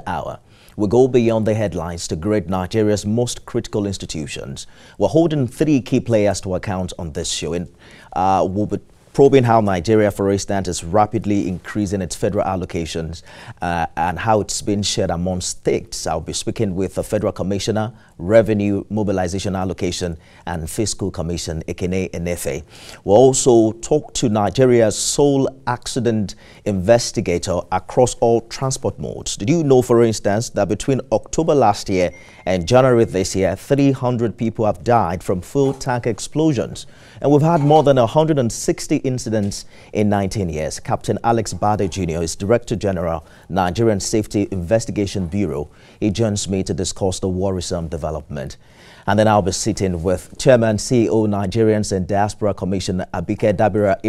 Hour. We go beyond the headlines to grade Nigeria's most critical institutions. We're holding 3 key players to account on this show. We'll be probing how Nigeria, for instance, is rapidly increasing its federal allocations and how it's been shared among states. I'll be speaking with the Federal Commissioner, Revenue, Mobilization Allocation and Fiscal Commission, Ekene Enefe. We'll also talk to Nigeria's sole accident investigator across all transport modes. Did you know, for instance, that between October last year and January this year, 300 people have died from fuel tank explosions? And we've had more than 160 incidents in 19 years. Captain Alex Bade Jr. is Director General, Nigerian Safety Investigation Bureau. He joins me to discuss the worrisome development. And then I'll be sitting with Chairman, CEO, Nigerians and Diaspora Commission, Abike Dabiri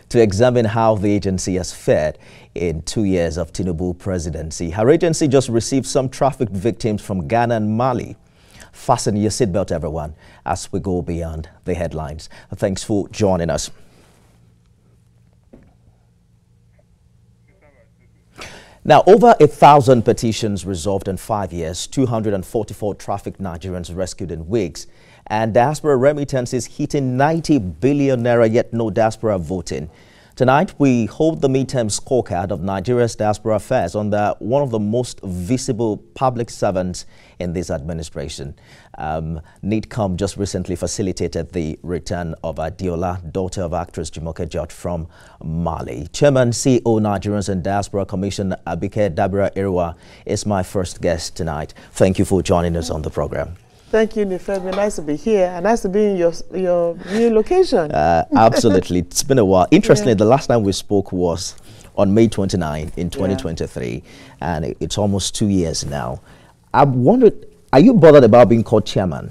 to examine how the agency has fared in 2 years of Tinubu presidency. Her agency just received some traffic victims from Ghana and Mali. Fasten your seatbelt, everyone, as we go beyond the headlines. Thanks for joining us. Now, over 1,000 petitions resolved in 5 years, 244 trafficked Nigerians rescued in weeks, and diaspora remittances hitting 90 billion naira, yet no diaspora voting. Tonight, we hold the midterm scorecard of Nigeria's diaspora affairs under one of the most visible public servants in this administration. NIDCOM just recently facilitated the return of Adiola, daughter of actress Jumoke from Mali. Chairman, CEO, Nigerians and Diaspora Commission, Abike Dabiri is my first guest tonight. Thank you for joining us on the program. Thank you, Nifemi. Nice to be here and nice to be in your new location. Absolutely. It's been a while. Interestingly, the last time we spoke was on May 29 in 2023, and it's almost 2 years now. I wondered, are you bothered about being called chairman?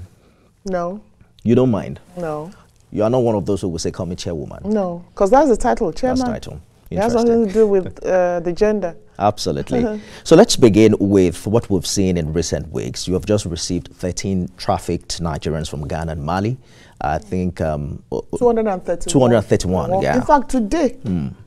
No. You don't mind? No. You are not one of those who will say, call me chairwoman? No, because that's the title, chairman. That's the title. It has nothing to do with the gender. Absolutely. So let's begin with what we've seen in recent weeks. You have just received 13 trafficked Nigerians from Ghana and Mali. I think 231. 231, yeah. In fact, today,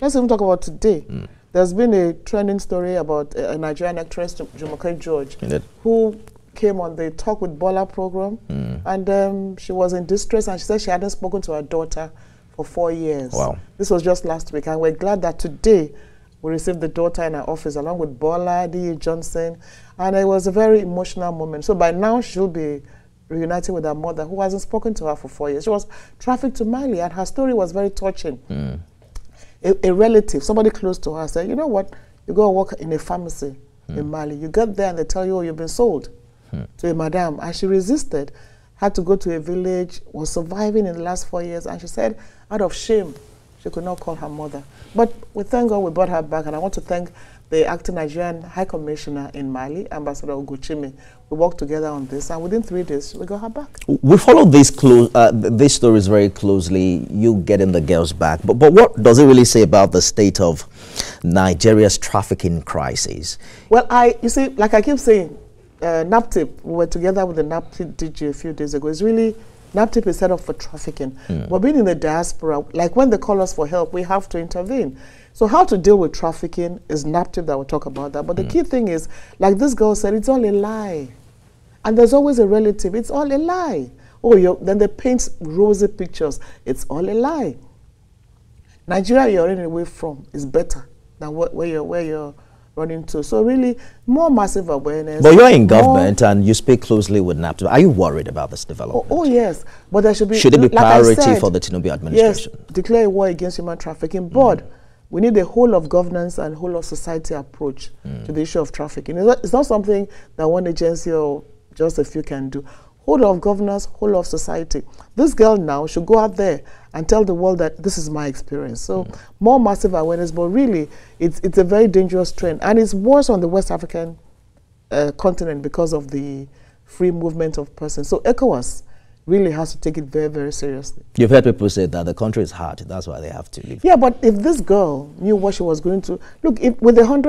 let's even talk about today. There's been a trending story about a Nigerian actress, Jumoke, who came on the Talk with Bola program, and she was in distress, and she said she hadn't spoken to her daughter for 4 years. Wow. This was just last week, and we're glad that today we received the daughter in our office along with Bola, D. Johnson, and it was a very emotional moment. So by now she'll be reunited with her mother, who hasn't spoken to her for 4 years. She was trafficked to Mali, and her story was very touching. A relative, somebody close to her, said, you know what, you go work in a pharmacy in Mali. You get there and they tell you, oh, you've been sold to a madam. And she resisted, had to go to a village, was surviving in the last 4 years, and she said, out of shame, she could not call her mother. But we thank God we brought her back, and I want to thank the acting Nigerian High Commissioner in Mali, Ambassador Ugochime. We worked together on this, and within 3 days, we got her back. We followed these stories very closely, you getting the girls back. But what does it really say about the state of Nigeria's trafficking crisis? Well, you see, like I keep saying, NAPTIP, we were together with the NAPTIP DG a few days ago. It's really, NAPTIP is set up for trafficking. But being in the diaspora, like when they call us for help, we have to intervene. So how to deal with trafficking is NAPTIP that will talk about that. But the key thing is, like this girl said, it's all a lie. And there's always a relative. It's all a lie. Oh, then they paint rosy pictures. It's all a lie. Nigeria you're running away from is better than where you're running to. So really, more massive awareness. But you're in government and you speak closely with NAPTIP. Are you worried about this development? Oh yes, but there should be. Should it be priority for the Tinubu administration? Yes, declare a war against human trafficking. But we need a whole of governance and whole of society approach to the issue of trafficking. It's not something that one agency or just a few can do. Whole of governance, whole of society. This girl now should go out there and tell the world that this is my experience. So more massive awareness, but really it's a very dangerous trend. And it's worse on the West African continent because of the free movement of persons. So ECOWAS really has to take it very, very seriously. You've heard people say that the country is hard, that's why they have to leave. Yeah, but if this girl knew what she was going to, look, with the 100